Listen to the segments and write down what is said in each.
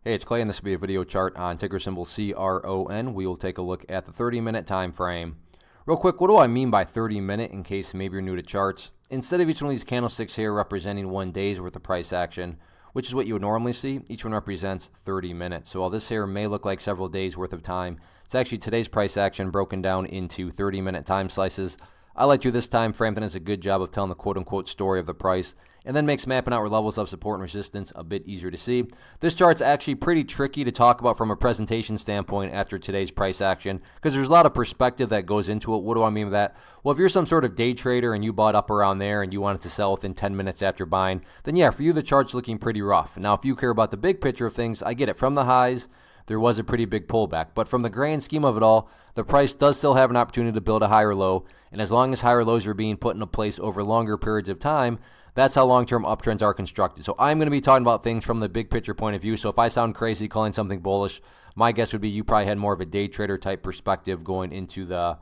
Hey, it's Clay, and this will be a video chart on ticker symbol CRON. We will take a look at the 30-minute time frame. Real quick, what do I mean by 30-minute in case maybe you're new to charts? Instead of each one of these candlesticks here representing 1 day's worth of price action, which is what you would normally see, each one represents 30 minutes. So while this here may look like several days worth of time, it's actually today's price action broken down into 30-minute time slices. I like to do this time frame that does a good job of telling the quote-unquote story of the price, and then makes mapping out where levels of support and resistance a bit easier to see. This chart's actually pretty tricky to talk about from a presentation standpoint after today's price action because there's a lot of perspective that goes into it. What do I mean by that? Well, if you're some sort of day trader and you bought up around there and you wanted to sell within 10 minutes after buying, then yeah, for you the chart's looking pretty rough. Now, if you care about the big picture of things, I get it. From the highs, there was a pretty big pullback. But from the grand scheme of it all, the price does still have an opportunity to build a higher low. And as long as higher lows are being put into place over longer periods of time, that's how long-term uptrends are constructed. So I'm going to be talking about things from the big picture point of view. So if I sound crazy calling something bullish, my guess would be you probably had more of a day trader type perspective going into the,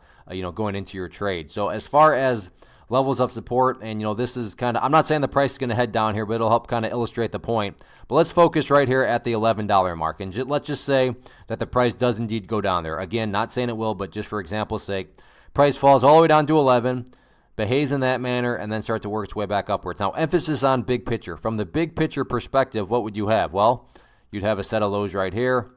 going into your trade. So as far as levels of support, and this is kind of, I'm not saying the price is going to head down here, but it'll help kind of illustrate the point. But let's focus right here at the $11 mark, and let's just say that the price does indeed go down there. Again, not saying it will, but just for example's sake, price falls all the way down to 11, behaves in that manner, and then start to work its way back upwards. Now, emphasis on big picture. From the big picture perspective, what would you have? Well, you'd have a set of lows right here.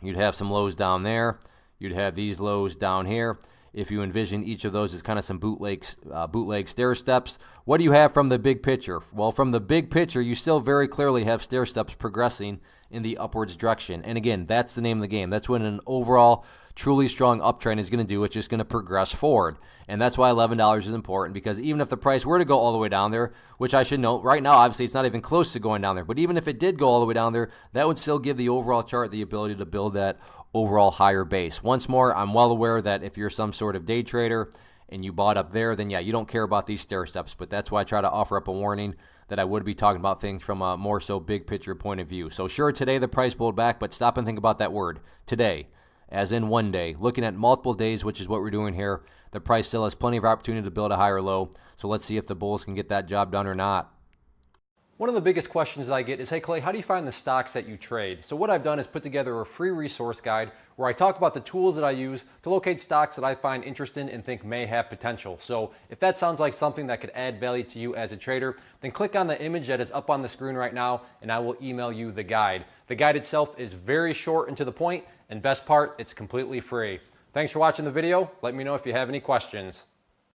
You'd have some lows down there. You'd have these lows down here. If you envision each of those as kind of some bootleg stair steps, what do you have from the big picture? Well, from the big picture, you still very clearly have stair steps progressing in the upwards direction. And again, that's the name of the game. That's what an overall truly strong uptrend is going to do. It's just going to progress forward. And that's why $11 is important, because even if the price were to go all the way down there, which I should note, right now, obviously, it's not even close to going down there. But even if it did go all the way down there, that would still give the overall chart the ability to build that overall higher base. Once more, I'm well aware that if you're some sort of day trader and you bought up there, then yeah, you don't care about these stair steps. But that's why I try to offer up a warning that I would be talking about things from a more so big picture point of view. So sure, today the price pulled back, but stop and think about that word, today, as in 1 day. Looking at multiple days, which is what we're doing here, the price still has plenty of opportunity to build a higher low. So let's see if the bulls can get that job done or not. One of the biggest questions that I get is, hey Clay, how do you find the stocks that you trade? So what I've done is put together a free resource guide where I talk about the tools that I use to locate stocks that I find interesting and think may have potential. So if that sounds like something that could add value to you as a trader, then click on the image that is up on the screen right now and I will email you the guide. The guide itself is very short and to the point, and best part, it's completely free. Thanks for watching the video. Let me know if you have any questions.